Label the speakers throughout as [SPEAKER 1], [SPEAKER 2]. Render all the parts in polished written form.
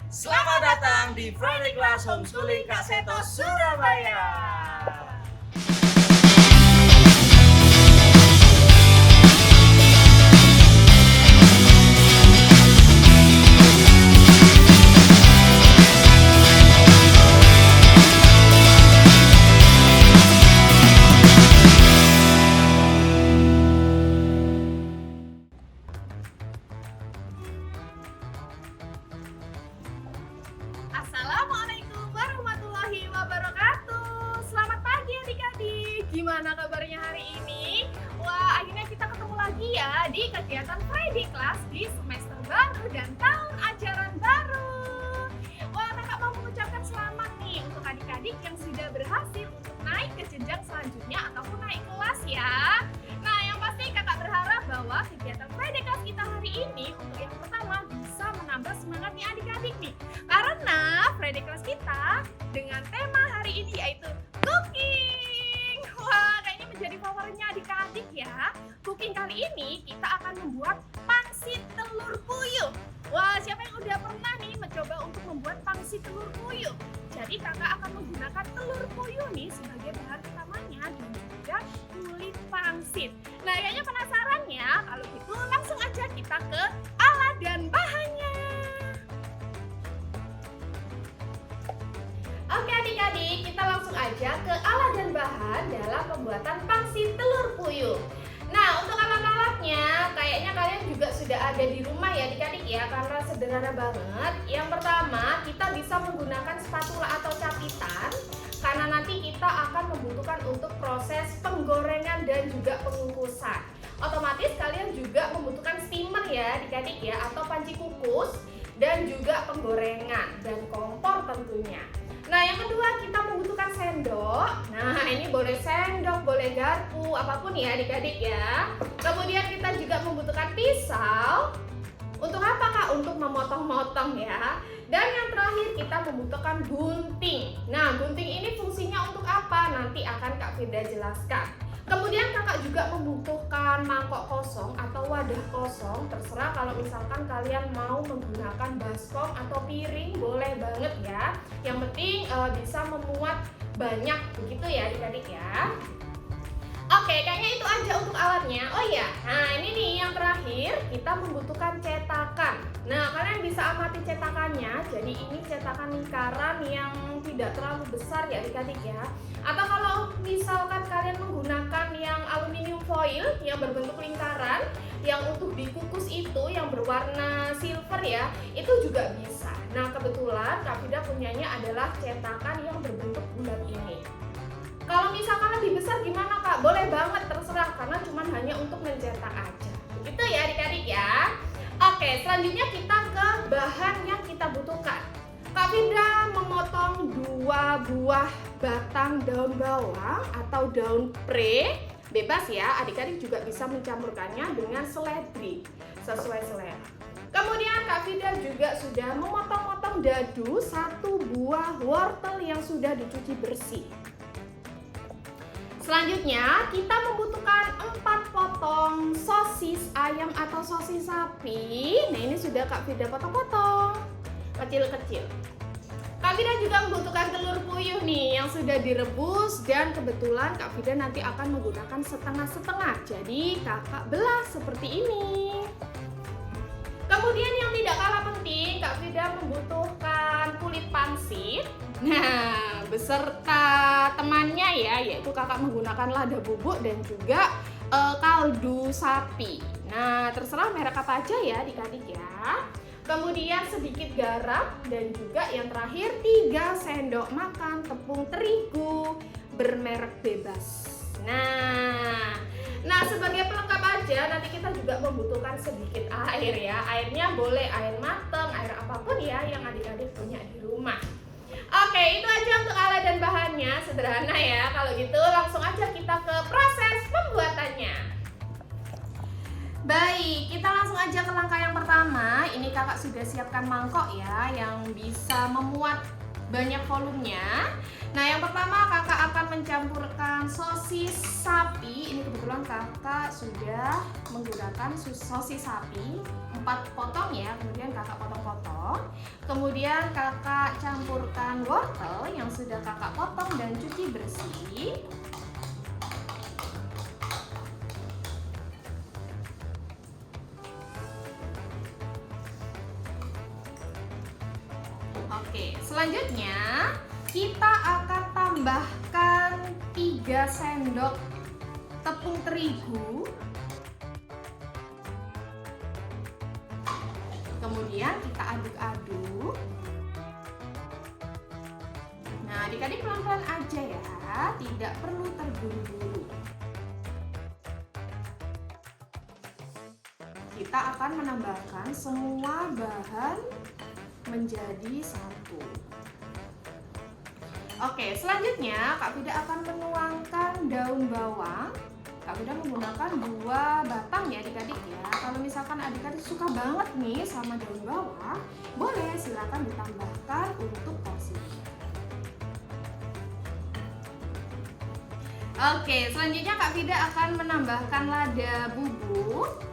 [SPEAKER 1] Selamat datang di Friday Class Homeschooling Kak Seto Surabaya.
[SPEAKER 2] Assalamualaikum warahmatullahi wabarakatuh. Selamat pagi adik-adik. Gimana kabarnya hari ini? Wah, akhirnya kita ketemu lagi ya di kegiatan Friday Class di semester baru dan tahun ajaran baru. Wah, kakak mau mengucapkan selamat nih untuk adik-adik yang sudah berhasil untuk naik ke jenjang selanjutnya ataupun naik kelas ya. Nah, yang pasti kakak berharap bahwa kegiatan Friday Class kita hari ini untuk yang pertama bisa menambah semangatnya adik-adik nih. Karena Friday Class kita dengan tema hari ini yaitu cooking. Wah, kayaknya menjadi favoritnya adik-adik ya. Cooking kali ini kita akan membuat pangsit telur puyuh. Wah, siapa yang udah pernah nih mencoba untuk membuat pangsit telur puyuh? Jadi kakak akan menggunakan telur puyuh nih sebagai bahan utamanya dan juga kulit pangsit. Nah, kayaknya penasaran ya? Kalau gitu langsung aja kita ke alat dan bahannya. Oke adik-adik, kita langsung aja ke alat dan bahan dalam pembuatan pangsit telur puyuh. Nah, untuk alat-alatnya kayaknya kalian juga sudah ada di rumah ya adik-adik ya, karena sederhana banget. Yang pertama, kita bisa menggunakan spatula atau capitan karena nanti kita akan membutuhkan untuk proses penggorengan dan juga pengukusan. Otomatis kalian juga membutuhkan steamer ya adik-adik ya, atau panci kukus dan juga penggorengan dan kompor tentunya. Nah, yang kedua kita membutuhkan sendok. Nah, ini boleh sendok, boleh garpu, apapun ya adik-adik ya. Kemudian kita juga membutuhkan pisau. Untuk apa Kak? Untuk memotong-motong ya. Dan yang terakhir kita membutuhkan gunting. Nah, gunting ini fungsinya untuk apa? Nanti akan Kak Firda jelaskan. Kemudian kakak juga membutuhkan mangkok kosong atau wadah kosong. Terserah kalau misalkan kalian mau menggunakan baskom atau piring, boleh banget ya. Yang penting bisa memuat banyak begitu ya adik-adik ya. Oke, kayaknya itu aja untuk alatnya. Oh iya, nah ini nih yang terakhir kita membutuhkan cetakan. Nah, kalian bisa amati cetakannya. Jadi ini cetakan lingkaran yang tidak terlalu besar ya adik-adik ya. Atau kalau misalkan kalian menggunakan yang aluminium foil yang berbentuk lingkaran, yang untuk dikukus itu yang berwarna silver ya, itu juga bisa. Nah, kebetulan Kak Fida punyanya adalah cetakan yang berbentuk bulat ini. Kalau misalkan lebih besar gimana Kak? Boleh banget, terserah, karena cuma hanya untuk mencetak aja. Begitu ya adik-adik ya. Oke, selanjutnya kita ke bahan yang kita butuhkan. Kak Fida memotong 2 buah batang daun bawang atau daun pre. Bebas ya, adik-adik juga bisa mencampurkannya dengan seledri sesuai selera. Kemudian Kak Fida juga sudah memotong-motong dadu 1 buah wortel yang sudah dicuci bersih. Selanjutnya kita membutuhkan 4 potong sosis ayam atau sosis sapi. Nah, ini sudah Kak Fida potong-potong kecil-kecil. Kak Fida juga membutuhkan telur puyuh nih yang sudah direbus, dan kebetulan Kak Fida nanti akan menggunakan setengah-setengah. Jadi kakak belah seperti ini. Kemudian yang tidak kalah penting, Kak Fida membutuhkan kulit pangsit. Nah, beserta temannya ya, yaitu kakak menggunakan lada bubuk dan juga kaldu sapi. Nah, terserah merek apa aja ya adik-adik ya. Kemudian sedikit garam dan juga yang terakhir 3 sendok makan tepung terigu bermerek bebas. Nah sebagai pelengkap aja nanti kita juga membutuhkan sedikit air ya. Airnya boleh air mateng, air apapun ya yang adik-adik punya di rumah. Oke, itu aja untuk alat dan bahannya, sederhana ya. Kalau gitu langsung aja kita ke proses pembuatannya. Baik, kita langsung aja ke langkah yang pertama. Ini kakak sudah siapkan mangkok ya, yang bisa memuat banyak volumenya. Nah, yang pertama kakak akan mencampurkan sosis sapi. Ini kebetulan kakak sudah menggunakan sosis sapi 4 potong ya, kemudian kakak potong-potong. Kemudian kakak campurkan wortel yang sudah kakak potong dan cuci bersih. Oke, selanjutnya kita akan tambahkan 3 sendok tepung terigu. Kemudian kita aduk-aduk. Nah, adik-adik pelan-pelan aja ya, tidak perlu terburu-buru. Kita akan menambahkan semua bahan menjadi satu. Oke, selanjutnya Kak Vida akan menuangkan daun bawang. Kak Vida menggunakan 2 batang ya adik-adik ya. Kalau misalkan adik-adik suka banget nih sama daun bawang, boleh silakan ditambahkan untuk porsinya. Oke, selanjutnya Kak Vida akan menambahkan lada bubuk.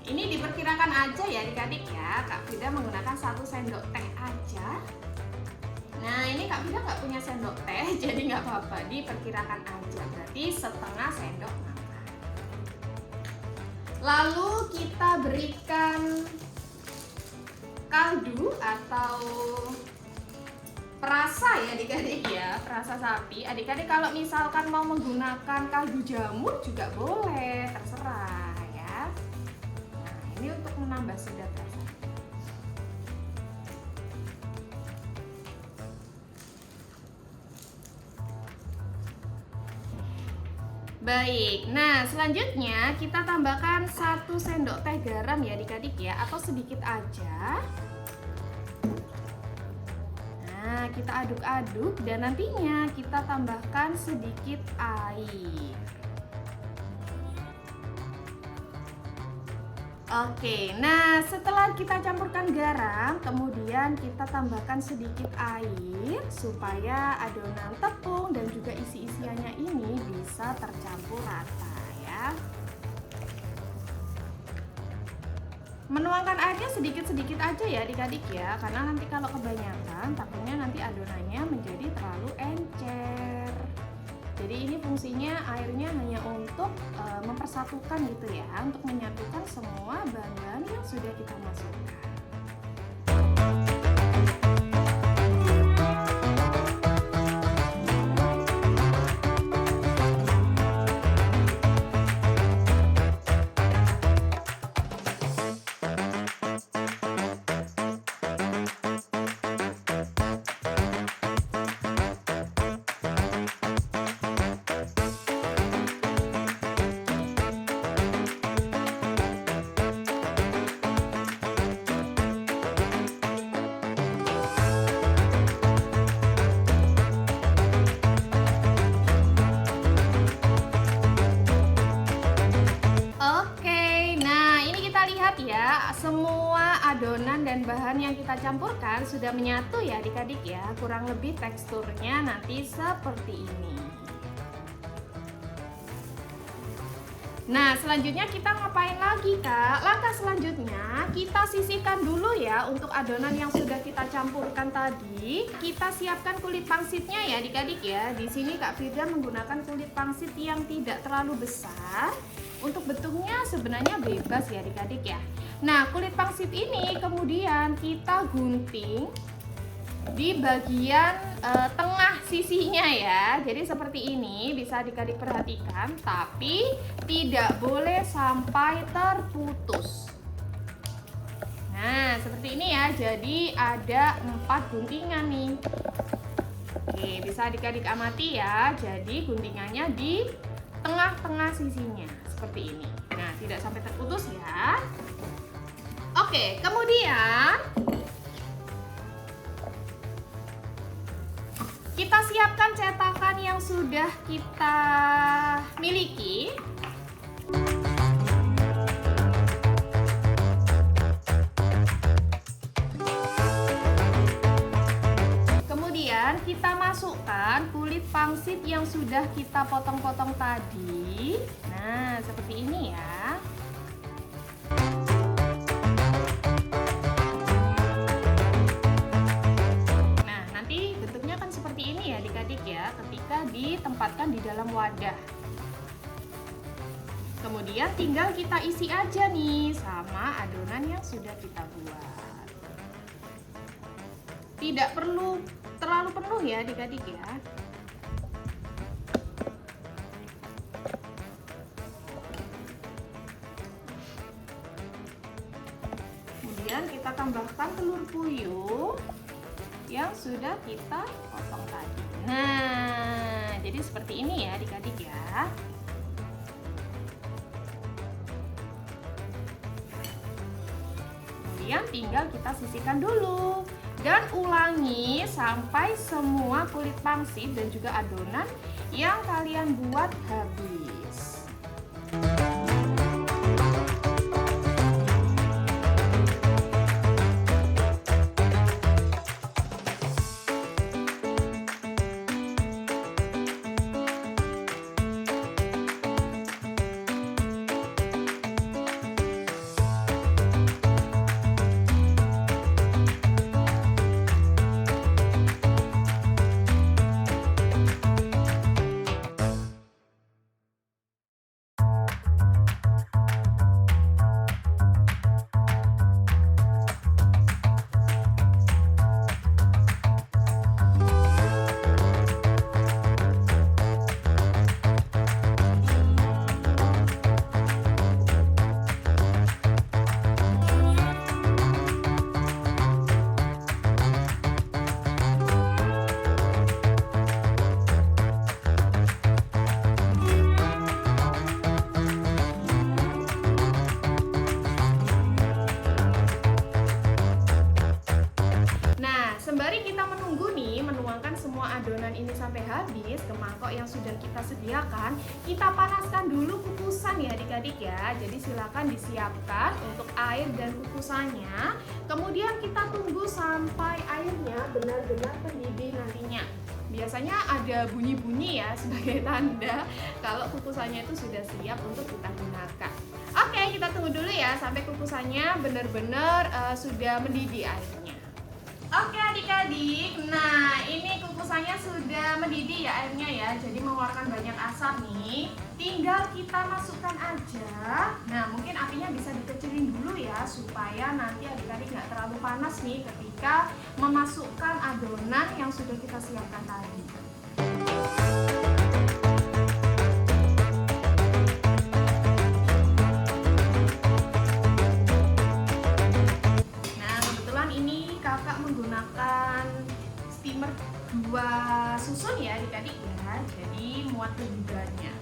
[SPEAKER 2] Ini diperkirakan aja ya adik-adik ya. Kak Vida menggunakan 1 sendok teh aja. Nah, ini Kak Vida nggak punya sendok teh, jadi nggak apa-apa, diperkirakan aja. Berarti setengah sendok makan. Lalu kita berikan kaldu atau perasa ya adik-adik ya, perasa sapi. Adik-adik kalau misalkan mau menggunakan kaldu jamur juga boleh, terserah ya. Nah, ini untuk menambah sedap rasa. Baik, nah selanjutnya kita tambahkan 1 sendok teh garam ya adik-adik ya, atau sedikit aja. Nah, kita aduk-aduk dan nantinya kita tambahkan sedikit air. Oke, nah setelah kita campurkan garam, kemudian kita tambahkan sedikit air supaya adonan tepung dan juga isi-isiannya ini bisa tercampur rata ya. Menuangkan airnya sedikit-sedikit aja ya adik-adik ya, karena nanti kalau kebanyakan takutnya nanti adonannya menjadi terlalu encer. Jadi ini fungsinya airnya hanya untuk mempersatukan gitu ya, untuk menyatukan semua bahan-bahan yang sudah kita masukkan. Ya, semua adonan dan bahan yang kita campurkan sudah menyatu ya adik-adik ya. Kurang lebih teksturnya nanti seperti ini. Nah, selanjutnya kita ngapain lagi Kak? Langkah selanjutnya kita sisihkan dulu ya untuk adonan yang sudah kita campurkan tadi. Kita siapkan kulit pangsitnya ya adik-adik ya. Di sini Kak Vida menggunakan kulit pangsit yang tidak terlalu besar. Untuk bentuknya sebenarnya bebas ya adik-adik ya. Nah, kulit pangsit ini kemudian kita gunting di bagian tengah sisinya ya. Jadi seperti ini, bisa adik-adik perhatikan, tapi tidak boleh sampai terputus. Nah, seperti ini ya. Jadi ada 4 guntingan nih. Oke, bisa adik-adik amati ya. Jadi guntingannya di tengah-tengah sisinya seperti ini. Nah, tidak sampai terputus ya. Oke, kemudian kita siapkan cetakan yang sudah kita miliki. Kemudian kita masukkan kulit pangsit yang sudah kita potong-potong tadi. Nah, seperti ini ya. ditempatkan di dalam wadah. Kemudian tinggal kita isi aja nih sama adonan yang sudah kita buat. Tidak perlu terlalu penuh ya adik-adik ya. Kemudian kita tambahkan telur puyuh yang sudah kita potong tadi. Nah, jadi seperti ini ya adik-adik ya. Kemudian tinggal kita sisihkan dulu dan ulangi sampai semua kulit pangsit dan juga adonan yang kalian buat habis. Sembari kita menunggu nih, menuangkan semua adonan ini sampai habis ke mangkok yang sudah kita sediakan, kita panaskan dulu kukusan ya adik-adik ya. Jadi silakan disiapkan untuk air dan kukusannya. Kemudian kita tunggu sampai airnya benar-benar mendidih nantinya. Biasanya ada bunyi-bunyi ya sebagai tanda kalau kukusannya itu sudah siap untuk kita gunakan. Oke, kita tunggu dulu ya sampai kukusannya benar-benar sudah mendidih airnya. Oke adik-adik, nah ini kukusannya sudah mendidih ya airnya ya, jadi mengeluarkan banyak asap nih. Tinggal kita masukkan aja. Nah mungkin apinya bisa dikecilin dulu ya, supaya nanti adik-adik nggak terlalu panas nih ketika memasukkan adonan yang sudah kita siapkan tadi. Menggunakan steamer 2 susun ya adik-adik ya, jadi muat lebih banyak.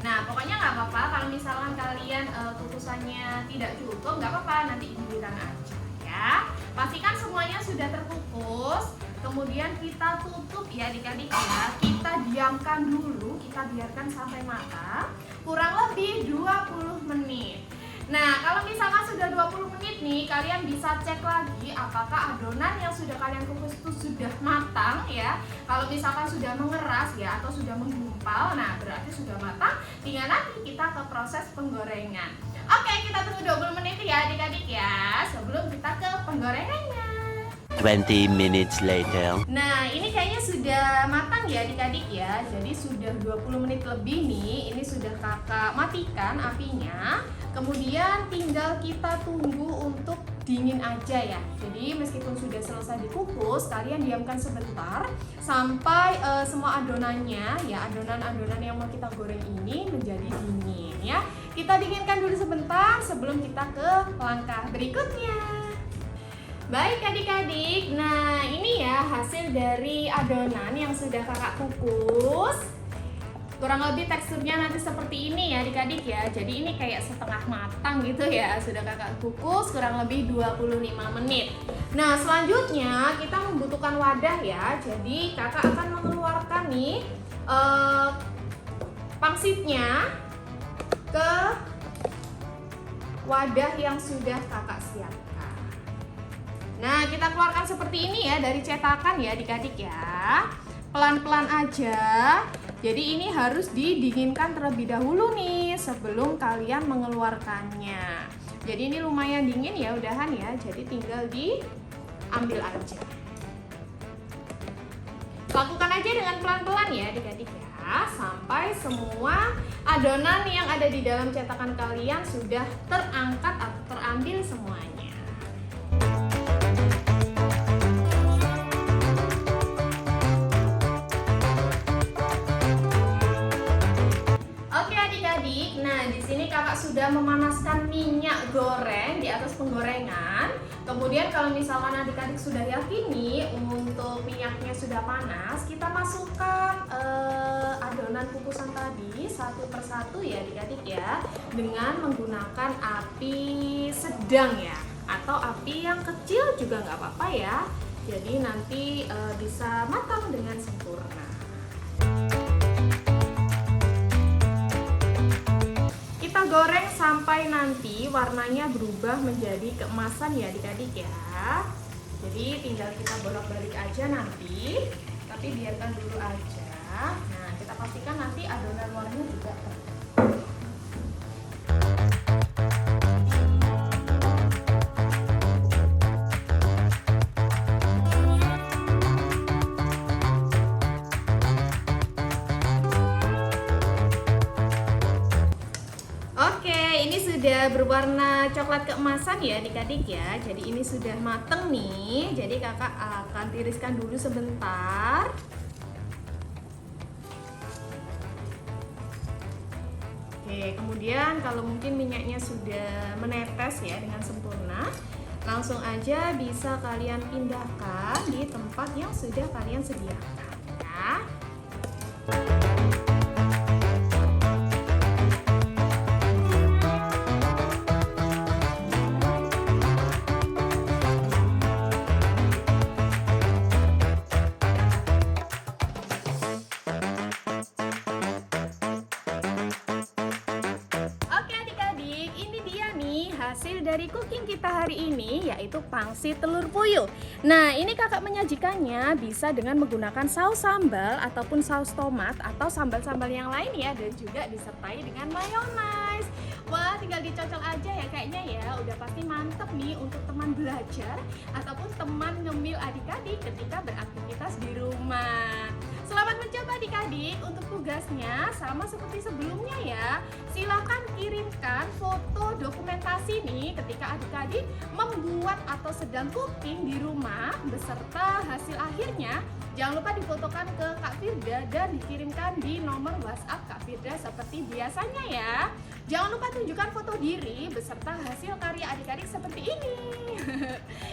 [SPEAKER 2] Nah pokoknya nggak apa-apa kalau misalkan kalian kukusannya tidak cukup, nggak apa-apa, nanti giliran aja ya. Pastikan semuanya sudah terkukus, kemudian kita tutup ya adik-adik ya. Kita diamkan dulu, kita biarkan sampai matang kurang lebih 20 menit. Nah, kalau misalkan sudah 20 menit nih, kalian bisa cek lagi apakah adonan yang sudah kalian kukus itu sudah matang ya. Kalau misalkan sudah mengeras ya atau sudah menggumpal, nah berarti sudah matang. Tinggal nanti kita ke proses penggorengan. Oke, kita tunggu 20 menit ya adik-adik ya, sebelum kita ke penggorengannya.
[SPEAKER 3] 20 minutes later.
[SPEAKER 2] Nah, ini kayaknya sudah matang ya adik-adik ya. Jadi sudah 20 menit lebih nih. Ini sudah kakak matikan apinya. Kemudian tinggal kita tunggu untuk dingin aja ya. Jadi meskipun sudah selesai dikukus, kalian diamkan sebentar sampai semua adonannya ya, adonan-adonan yang mau kita goreng ini menjadi dingin ya. Kita dinginkan dulu sebentar sebelum kita ke langkah berikutnya. Baik adik-adik, nah ini ya hasil dari adonan yang sudah kakak kukus. Kurang lebih teksturnya nanti seperti ini ya adik-adik ya. Jadi ini kayak setengah matang gitu ya. Sudah kakak kukus kurang lebih 25 menit. Nah selanjutnya kita membutuhkan wadah ya. Jadi kakak akan mengeluarkan nih pangsitnya ke wadah yang sudah kakak siapkan. Nah, kita keluarkan seperti ini ya dari cetakan ya adik-adik ya. Pelan-pelan aja. Jadi ini harus didinginkan terlebih dahulu nih sebelum kalian mengeluarkannya. Jadi ini lumayan dingin ya udahan ya. Jadi tinggal diambil aja. Lakukan aja dengan pelan-pelan ya adik-adik ya, sampai semua adonan yang ada di dalam cetakan kalian sudah terangkat atau terambil semuanya. Oke adik-adik, nah di sini kakak sudah memanaskan minyak goreng di atas penggorengan. Kemudian kalau misalkan adik-adik sudah yakini untuk minyaknya sudah panas, kita masukkan adonan kukusan tadi satu persatu ya adik-adik ya, dengan menggunakan api sedang ya, atau api yang kecil juga nggak apa-apa ya. Jadi nanti bisa matang dengan sempurna. Kita goreng sampai nanti warnanya berubah menjadi keemasan ya adik-adik ya. Jadi tinggal kita bolak-balik aja nanti, tapi biarkan dulu aja. Nah, kita pastikan nanti adonan warnanya juga terbentuk. Ini sudah berwarna coklat keemasan ya adik-adik ya. Jadi ini sudah mateng nih. Jadi kakak akan tiriskan dulu sebentar. Oke, kemudian kalau mungkin minyaknya sudah menetes ya dengan sempurna, langsung aja bisa kalian pindahkan di tempat yang sudah kalian sediakan ya. Hasil dari cooking kita hari ini yaitu pangsit telur puyuh. Nah, ini kakak menyajikannya bisa dengan menggunakan saus sambal ataupun saus tomat atau sambal-sambal yang lain ya, dan juga disertai dengan mayonaise. Wah, tinggal dicocol aja ya kayaknya ya. Udah pasti mantep nih untuk teman belajar ataupun teman ngemil adik-adik ketika beraktivitas di rumah. Selamat mencoba adik-adik. Untuk tugasnya sama seperti sebelumnya ya. Silakan kirimkan foto dokumentasi nih ketika adik-adik membuat atau sedang cooking di rumah beserta hasil akhirnya. Jangan lupa difotokan ke Kak Firda dan dikirimkan di nomor WhatsApp Kak Firda seperti biasanya ya. Jangan lupa tunjukkan foto diri beserta hasil karya adik-adik seperti ini.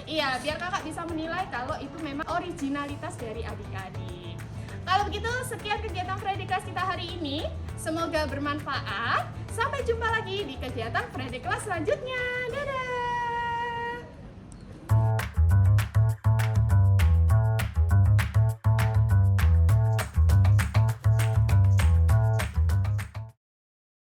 [SPEAKER 2] Iya, biar kakak bisa menilai kalau itu memang originalitas dari adik-adik. Kalau begitu, sekian kegiatan Friday Class kita hari ini. Semoga bermanfaat. Sampai jumpa lagi di kegiatan Friday Class selanjutnya.